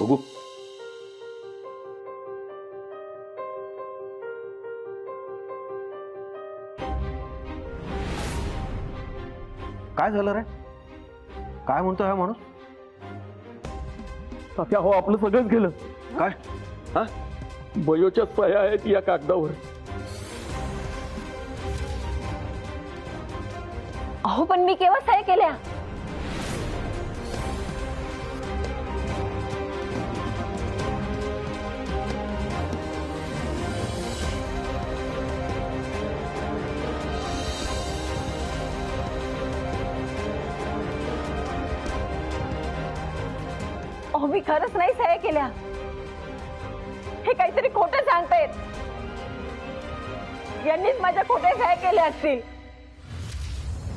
बघू. काय झालं रे? काय म्हणतो हा माणूस? तात्या हो आपलं सगळंच गेलं. काय? हा? बयोच्या सह्या आहेत या कागदावर. अहो पण मी केव्हा सह्या केल्या? अहो मी खरंच नाही सह्या केल्या. हे काहीतरी खोटं सांगतायत. यांनीच माझ्या खोट्या सह्या केल्या असतील.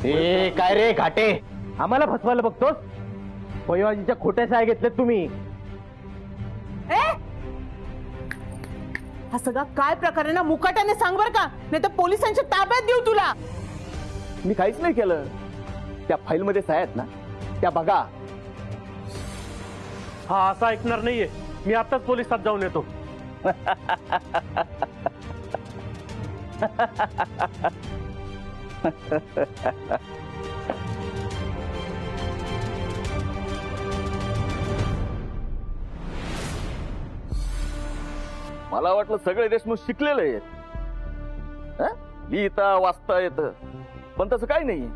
ए काय रे घाटे, आम्हाला फसवायला बघतोस? पयोजीच्या खोट्या सह्या घेतल्यात तुम्ही. हा सगळा काय प्रकार आहे ना, मुकाट्याने सांग बर का, नाही तर पोलिसांच्या ताब्यात देऊ तुला. मी काहीच नाही केलं. त्या फाईल मध्ये सह्या आहेत ना, त्या बघा. हा असं ऐकणार नाहीये. मी आताच पोलिसात जाऊन येतो. मला वाटलं सगळे देशमुख शिकलेले आहेत. हं? लिहिता वाचता येतं, पण तसं काही नाही.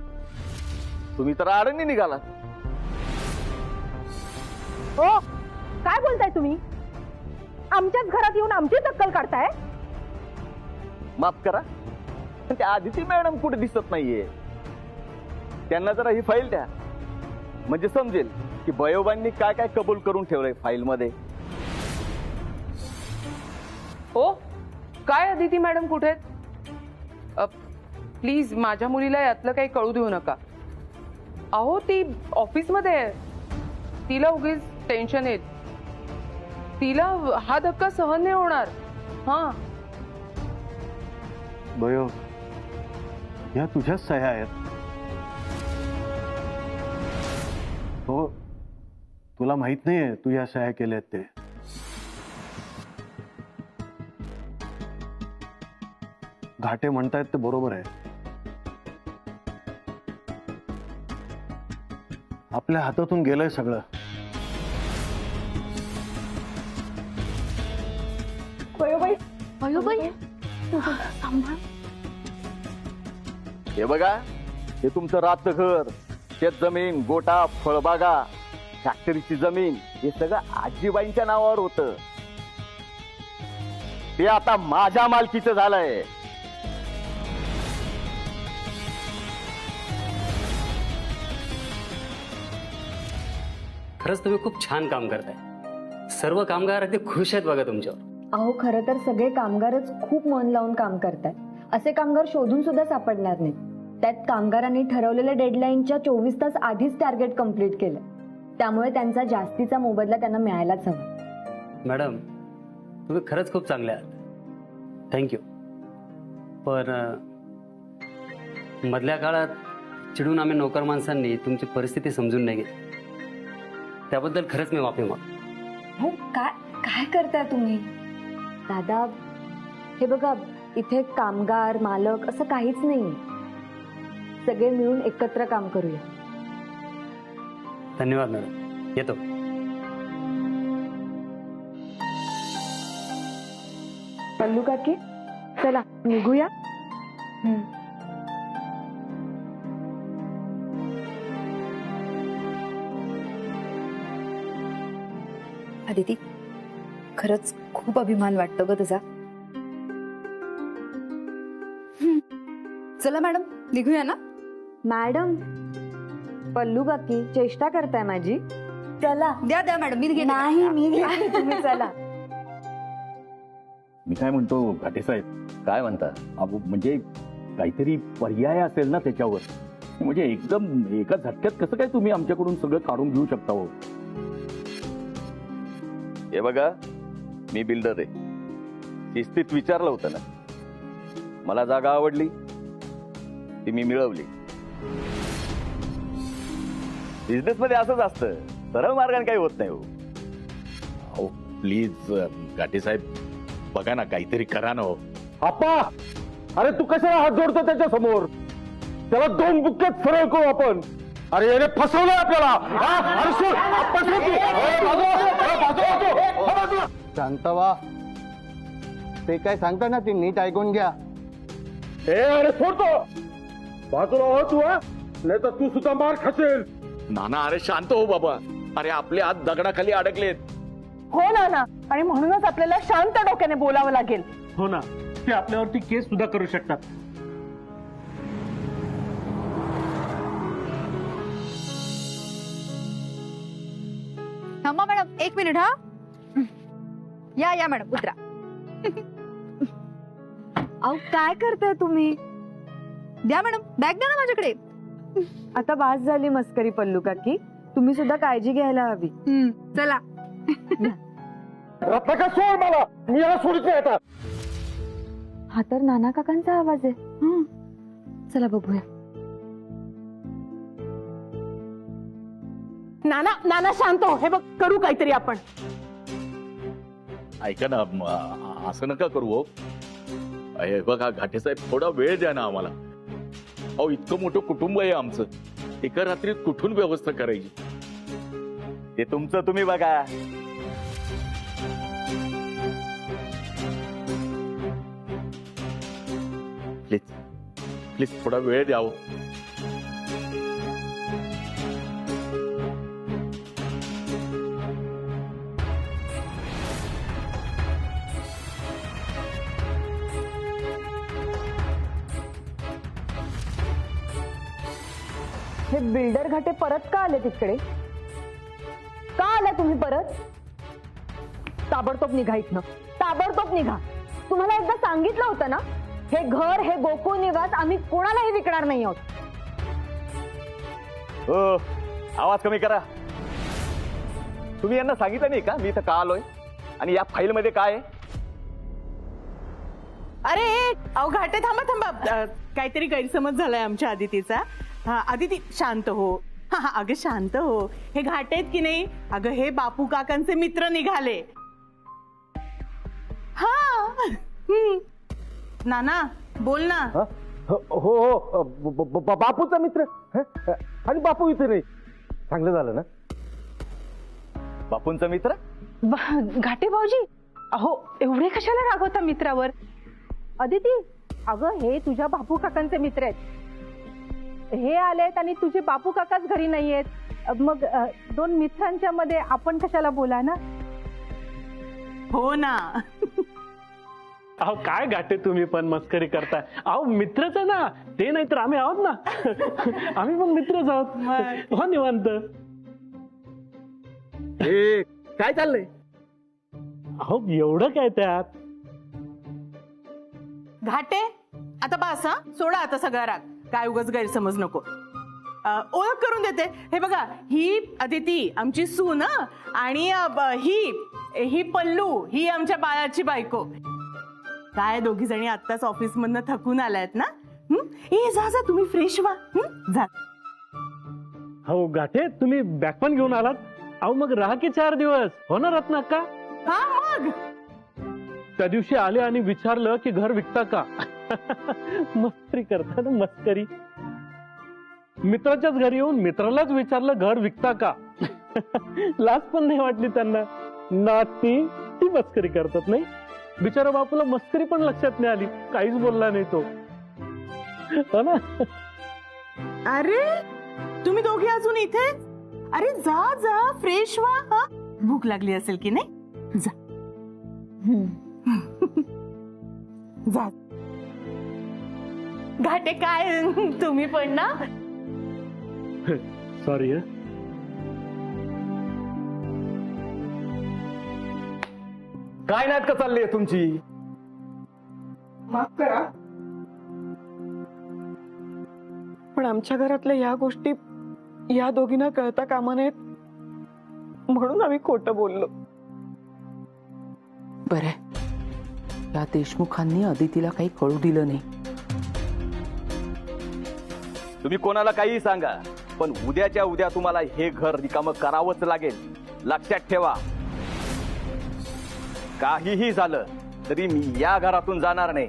तुम्ही तर आडणी निघाला. हो काय बोलताय तुम्ही? आमच्याच घरात येऊन आमची दक्कल काढताय? माफ करा, पण त्या आदिती मॅडम कुठे दिसत नाहीये. त्यांना जरा ही फाईल द्या, म्हणजे समजेल की बयोबांनी काय काय कबूल करून ठेवलंय फाईल मध्ये. हो काय अदिती मॅडम कुठे आहेत? प्लीज माझ्या मुलीला यातलं काही कळू देऊ नका. अहो ती ऑफिसमध्ये आहे. तिला उगीच टेन्शन येत. तिला हा धक्का सहन नाही होणार. हा बयो, या तुझ्याच सह्या आहेत. हो, तुला माहित नाहीये तू या सह्या केल्यात ते. घाटे म्हणतायत ते बरोबर आहे. आपल्या हातातून गेलंय सगळं. हे बघा, हे तुमचं रातचं घर, शेत जमीन, गोटा, फळबागा, फॅक्टरीची जमीन, हे सगळं आजीबाईंच्या नावावर होतं. ते आता माझ्या मालकीचं झालंय. खरंच तुम्ही खूप छान काम करताय. सर्व कामगार अगदी खुश आहेत बघा तुमच्यावर. अहो खरं तर सगळे कामगारच खूप मन लावून काम करतात. असे कामगार शोधून सुद्धा सापडणार नाहीत. त्यात कामगारांनी ठरवलेल्या डेडलाईनच्या 24 तास आधीच टार्गेट कंप्लीट केलं. त्यामुळे त्यांचा जास्तीचा मोबदला त्यांना मिळायलाच हवा. मॅडम तुम्ही खरंच खूप चांगले आहात. थँक्यू. पण मधल्या काळात चिडून आम्ही नोकर माणसांनी तुमची परिस्थिती समजून नाही घेतली. त्याबद्दल खरंच मी माफी मागतो. हो काय काय करताय तुम्ही दादा? हे बघा, इथे कामगार मालक असं काहीच नाही. सगळे मिळून एकत्र काम करूया. धन्यवाद मॅडम. येतो. पल्लू काकी चला निघूया. अदिती खरंच खूप अभिमान वाटतो ग तुझा. चला मॅडम निघूया ना. मॅडम, पल्लू काकी चेष्टा करताय माझी. चला. द्या द्या मॅडम, मी घेते. नाही मी घेते, तुम्ही चला. मी काय म्हणतो घाटे साहेब, काय म्हणता? म्हणजे काहीतरी पर्याय असेल ना त्याच्यावर. म्हणजे एकदम एका झटक्यात कसं काय तुम्ही आमच्याकडून सगळं काढून घेऊ शकता हो? हे बघा, मी बिल्डर आहे. शिस्तीत विचारलं होतं ना. मला जागा आवडली, ती मी मिळवली. बिझनेस मध्ये असंच असतं, सरळ मार्गाने काही होत नाही हो. प्लीज घाटे साहेब बघा ना, काहीतरी करा ना हो. आप्पा, अरे तू कशाला हात जोडतो त्याच्या समोर? त्याला 2 बुक्क्यात सरळ करू आपण. अरे याने फसवलंय आपल्याला. अरे सोड, आप्पा सोड तू. शांत व्हा. ते काय सांगता ना ते नीट ऐकून घ्या. अरे सोडतो बाजूला हो तू, नाही तर तू सुद्धा मार खाशील. नाना अरे शांत हो बाबा. अरे आपले हात दगडाखाली अडकलेत. हो ना, आणि म्हणूनच आपल्याला शांत डोक्याने बोलावं लागेल. हो ना, ते आपल्यावरती केस सुद्धा करू शकतात. थांबा मॅडम, 1 मिनिट. हा या मॅडम, उतरा. अहो काय करताय तुम्ही? द्या मॅडम, बॅग द्या ना माझ्याकडे. आता बास झाली मस्करी पल्लू काकी, तुम्ही सुद्धा काळजी घ्यायला हवी. चला. रत्नाकर सोड मला, मी याला सोडित नाही आता. हा तर नाना काकांचा आवाज आहे. चला बघूया. नाना शांत हो. हे बघ, करू काहीतरी आपण. ऐका ना, असं नका करू हो. अरे बघा घाटे साहेब, थोडा वेळ द्या ना आम्हाला. अहो इतकं मोठं कुटुंब आहे आमचं. एका रात्रीत कुठून व्यवस्था करायची? ते तुमचं तुम्ही बघा. प्लीज प्लीज थोडा वेळ द्यावं. हे बिल्डर घाटे परत का आले तिकडे? का आला तुम्ही परत? ताबडतोब निघा इथनं, ताबडतोब निघा. तुम्हाला एकदा सांगितलं होतं ना, हे घर, हे गोकुळ निवास आम्ही कोणालाही विकणार नाही आहोत. हो, आवाज कमी करा. तुम्ही यांना सांगितलं नाही का मी इथं का आलोय आणि या फाईल मध्ये काय आहे? अरे अहो घाटे, थांबा. काहीतरी गैरसमज झालाय आमच्या आदितीचा. हा आदिती शांत हो. हा अगं शांत हो. हे घाटे आहेत की नाही, अगं हे बापू काकांचे मित्र निघाले. हा नाना बोल ना. हो, बापूचा मित्र. आणि बापू इथे नाही. चांगलं झालं ना. बापूंचा मित्र? घाटे भाऊजी, अहो एवढे कशाला रागवता मित्रावर? अदिती, अगं हे तुझ्या बापू काकांचे मित्र आहेत. हे आलेत आणि तुझे बापू काकाच घरी नाहीयेत. मग 2 मित्रांच्या मध्ये आपण कशाला बोला ना. हो ना. अहो काय घाटे तुम्ही पण मस्करी करताय. अहो मित्रच आहे ना ते, नाही तर आम्ही आहोत ना. आम्ही पण मित्रच आहोत. हो निवांत. काय चाललंय? अहो एवढं काय त्यात? घाटे आता बस. हा सोडा आता सगळा राग. काय उगाच गैरसमज नको. ओळख करून देते. हे बघा, ही अदिती आमची सून, आणि ही पल्लू, ही आमच्या बाळाची बायको. काय दोघी जणी आत्ताच ऑफिस मधनं थकून आलायत ना. जा तुम्ही फ्रेश व्हा. जा. हो घाटे, तुम्ही बॅग पण घेऊन आलात. अहो मग राहा की 4 दिवस. हो ना रत्नाक्का? हा मग त्या दिवशी आले आणि विचारलं की घर विकता का. मस्करी करता ना, मस्करी. मित्राच्याच घरी येऊन मित्रालाच विचारलं घर विकता का. लाज पण नाही वाटली त्यांना. नाती ती मस्करी करतात नाही. बिचारा बापूला मस्करी पण लक्षात नाही आली. काहीच बोलला नाही तो. हो ना. अरे तुम्ही दोघे अजून इथे? अरे जा फ्रेश व्हा. भूक लागली असेल की नाही. जा. जा. घाटे काय तुम्ही पण ना. सॉरी. काय नाटकं चालली आहे तुमची? माफ करा, पण आमच्या घरातल्या या गोष्टी या दोघींना कळता कामा नयेत, म्हणून आम्ही खोटं बोललो. बरं, या देशमुखांनी अदितीला काही कळू दिलं नाही. तुम्ही कोणाला काही सांगा, पण उद्याच्या उद्या तुम्हाला हे घर रिकामं करावंच लागेल. लक्षात ठेवा. काहीही झालं तरी मी या घरातून जाणार नाही.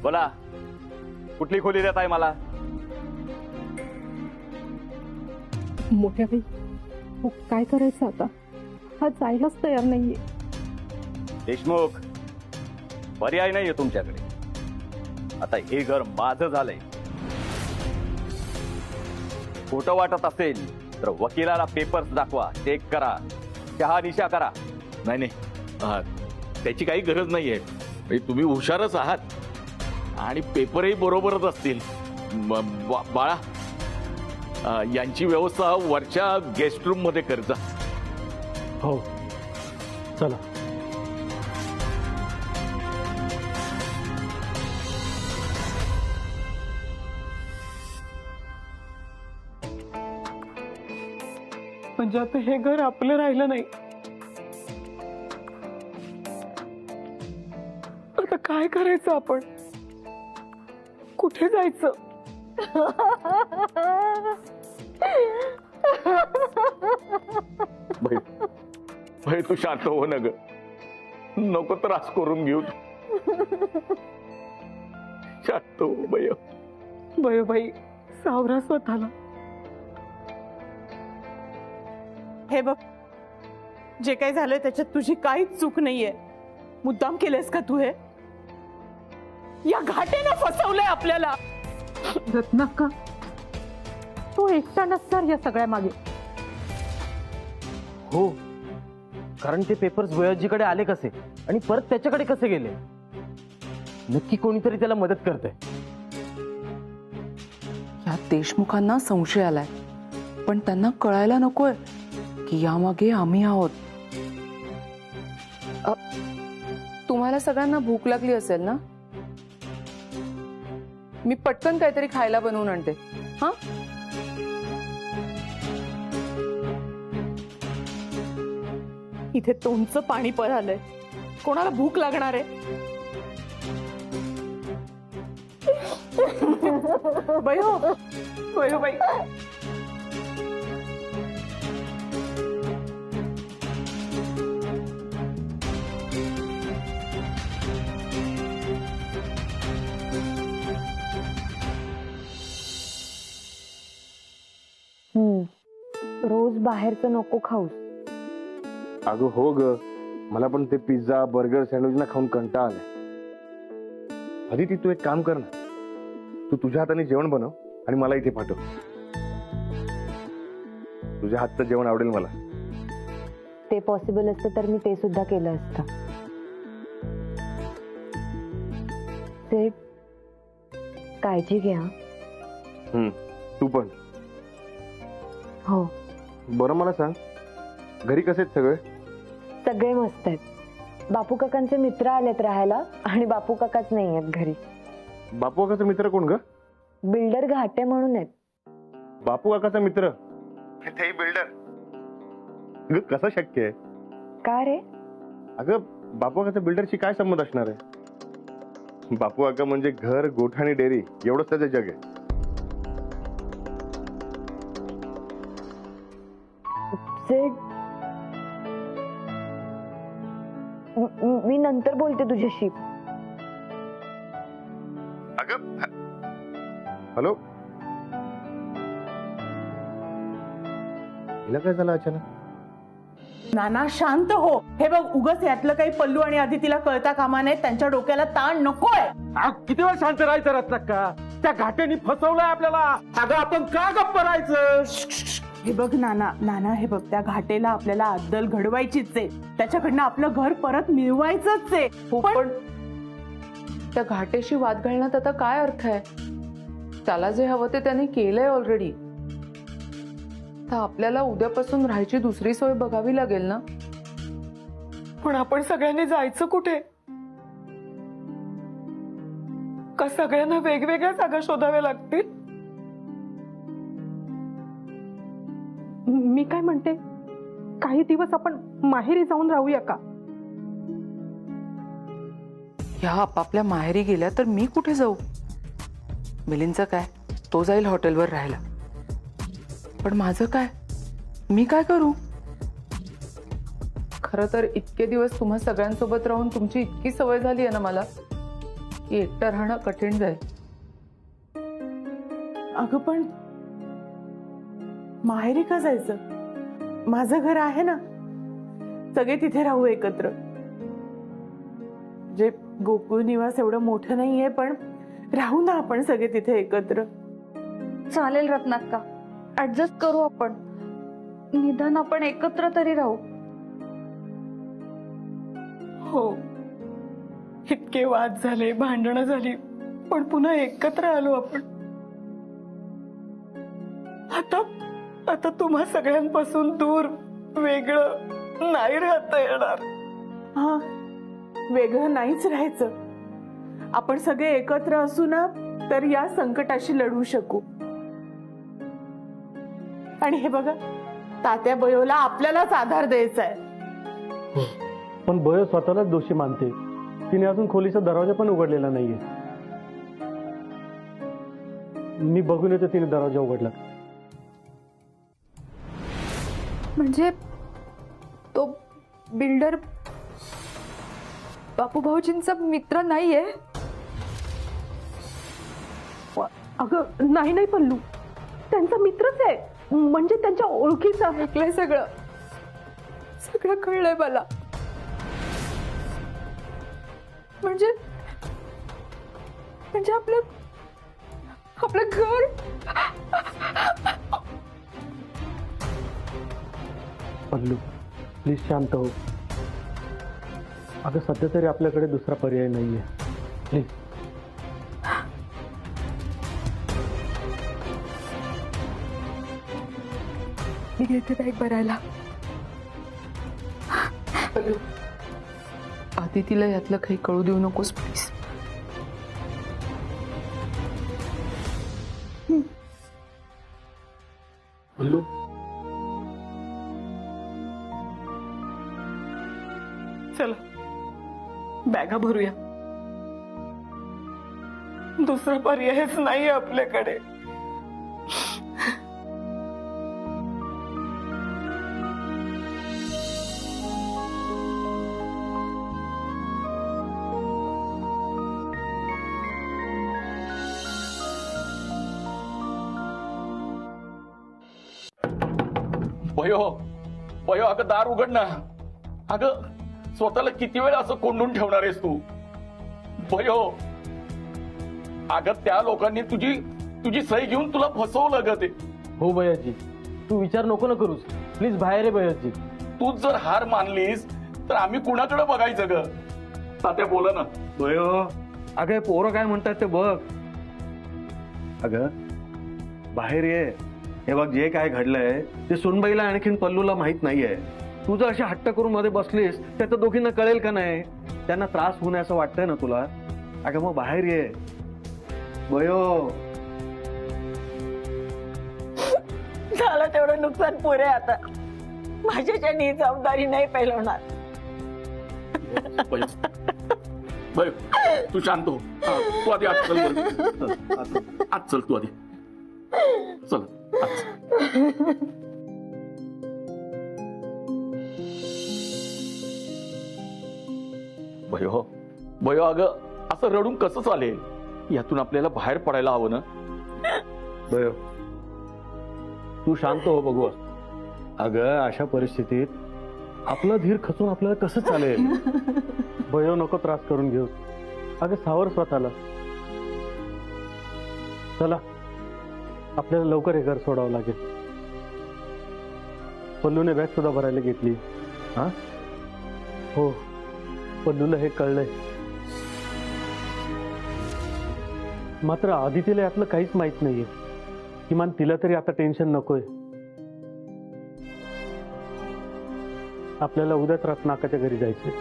बोला, कुठली खोली देत आहे मला? मोठ्या बाई, हो काय करायचं आता? हा जायलाच तयार नाहीये. देशमुख, पर्याय नाहीये तुमच्याकडे. आता हे घर माझं झालंय. खोटं वाटत असेल तर वकिलाला पेपर्स दाखवा, चेक करा, शहानिशा करा. नाही नाही, त्याची काही गरज नाहीये. म्हणजे तुम्ही हुशारच आहात आणि पेपरही बरोबरच असतील. बाळा, यांची व्यवस्था वरच्या गेस्ट रूम मध्ये कर जा. हो, चला. म्हणजे आता हे घर आपलं राहिलं नाही. आता काय करायचं आपण? कुठे जायचं? भाई तू शांत हो ना ग, नको त्रास करून घेऊ. शांत हो भय. बाई, सावरा स्वतःला. हे बघ, जे काही झालंय त्याच्यात तुझी काहीच चूक नाहीये. मुद्दाम केलंयस का तू हे? या घाटेनं फसवलंय आपल्याला. रत्नाक्का, तो एकटा नसणार या सगळ्या मागे. हो, कारण ते पेपर्स भुयाजीकडे आले कसे आणि परत त्याच्याकडे कसे गेले? नक्की कोणीतरी त्याला मदत करतंय. या देशमुखांना संशय आलाय, पण त्यांना कळायला नकोय की यामागे आम्ही आहोत. तुम्हाला सगळ्यांना भूक लागली असेल ना? मी पटकन काहीतरी खायला बनवून आणते. हा, इथे तोंडचं पाणी पळालंय. कोणाला भूक लागणार आहे? बयो बाई, रोज बाहेरचं नको खाऊस. अगं हो ग, मला पण ते पिझ्झा बर्गर सँडविच ना खाऊन कंटाळा आलाय. अदिती, तू एक काम कर ना, तू तुझ्या हाताने जेवण बनव आणि मला इथे पाठव. तुझ्या हातचं जेवण आवडेल मला. ते पॉसिबल असतं तर मी ते सुद्धा केलं असतं. सेठ, काळजी घ्या. तू पण. हो. बरं, मला सांग, घरी कसे आहेत सगळे? सगळे मस्त आहेत. बापू काकांचे मित्र आलेत राहायला आणि बापू काकाच नाही आहेत घरी. बापू काकाचा मित्र कोण ग? बिल्डर घाटे म्हणून आहेत. बापू काकाचा मित्र? तेही बिल्डर? कसं शक्य आहे? का रे? अगं, बापू काकाचा बिल्डरशी काय संबंध असणार आहे? बापू काका म्हणजे घर, गोठा आणि डेअरी एवढंच त्याचं जग आहे. मी नंतर बोलते तुझ्याशी. अगं, हॅलो, हिला काय झालं अचानक? नाना शांत हो. हे बघ, उगाच यातलं काही पल्लू आणि आदितीला कळता कामा नये. त्यांच्या डोक्याला ताण नकोय. किती वेळ शांत राहायचं रत्नाक्का? त्या घाटेनी फसवलंय आपल्याला. अगं, आपण का गप्प राहायचं? हे बघ नाना, हे बघ, त्या घाटेला आपल्याला अद्दल घडवायचीच आहे. त्याच्याकडनं आपलं घर परत मिळवायचंच आहे. पण त्या घाटेशी वाद घालण्यात आता काय अर्थ आहे? त्याला जे हवं ते त्याने केलंय ऑलरेडी. तर आपल्याला उद्यापासून राहायची दुसरी सोय बघावी लागेल ना. पण आपण सगळ्यांनी जायचं कुठे? का सगळ्यांना वेगवेगळ्या जागा शोधाव्या लागतील? मी काय म्हणते, काही दिवस आपण माहेरी जाऊन राहूया का? ह्या आपापल्या माहेरी गेल्या तर मी कुठे जाऊ? मिलिंदचं काय, तो जाईल हॉटेलवर राहायला. पण माझं काय? मी काय करू? खरं तर इतके दिवस तुम्हा सगळ्यांसोबत राहून तुमची इतकी सवय झाली आहे ना मला की एकटं राहणं कठीण जाईल. अगं पण माहेरी का जायचं? माझं घर आहे ना, सगळे तिथे राहू एकत्र. जे गोकुळ निवास एवढं मोठं नाहीये, पण राहू ना आपण सगळे तिथे एकत्र. चालेल रत्नाक्का, ऍडजस्ट करू आपण. निदान आपण एकत्र तरी राहू. हो, इतके वाद झाले, भांडणं झाली, पण पुन्हा एकत्र आलो आपण. आता तुम्हा सगळ्यांपासून दूर, वेगळं नाही राहता येणार. हा, वेगळं नाहीच राहायचं. आपण सगळे एकत्र असू ना, तर या संकटाशी लढू शकू. आणि हे बघा, तात्या बयोला आपल्यालाच आधार द्यायचा आहे. पण बयो स्वतःलाच दोषी मानते. तिने अजून खोलीचा दरवाजा पण उघडलेला नाहीये. मी बघून येतो तिने दरवाजा उघडला. म्हणजे तो बिल्डर बापू भाऊजींचा मित्र नाहीये? अगं नाही नाही पल्लू, त्यांचा मित्रच आहे. म्हणजे त्यांच्या ओळखीचा. ऐकलंय सगळं, सगळं कळलंय मला. म्हणजे आपलं घर. पल्लू प्लीज शांत हो. अगं सध्या तरी आपल्याकडे दुसरा पर्याय नाहीये. प्लीज. मी घेते बॅग भरायला. आदितीला यातलं काही कळू देऊ नकोस प्लीज. पल्लू चला बॅगा भरूया. दुसरा पर्यायच नाही आपल्याकडे. बयो अगं दार उघड ना. अगं स्वतःला किती वेळ असं कोंडून ठेवणार आहेस तू? बयो अगं त्या लोकांनी तुझी सही घेऊन तुला फसवलं ग ते. हो बयाजी, तू विचार नको ना करूस. प्लीज बाहेर आहे बयाजी. तूच जर हार मानलीस तर आम्ही कुणाकडे बघायचं ग? तात्या बोला ना. बयो अगं पोरं काय म्हणतात ते बघ. अगं बाहेर ये. हे बघ, जे काय घडलंय ते सुनबाईला आणखीन पल्लूला माहित नाहीये. तू जर अशी हट्ट करून मध्ये बसलीस तर त्या दोघींना कळेल का नाही? त्यांना त्रास होणे असं वाटतंय ना तुला? अगं मग बाहेर ये बयो. झालं तेवढं नुकसान पुरे. आता माझ्याच्यानी जबाबदारी नाही पेलवणार. बयो तू शांत हो. तू आधी आत चल बरं. आत चल तू आधी. चल भयो अगं असं रडून कसं चालेल? यातून आपल्याला बाहेर पडायला हवं ना. बयो तू शांत हो बघू. अगं अशा परिस्थितीत आपला धीर खचून आपल्याला कसं चालेल? भयो नको त्रास करून घेऊ. अगं सावर स्वतःला. चला आपल्याला लवकर हे घर सोडावं लागेल. पल्लूने बॅग सुद्धा भरायला घेतली. हा हो, पल्लूला हे कळलंय. मात्र आदितीला यातलं काहीच माहित नाहीये. किमान तिला तरी आता टेन्शन नकोय. आपल्याला उद्याच रत्नाकाच्या घरी जायचंय.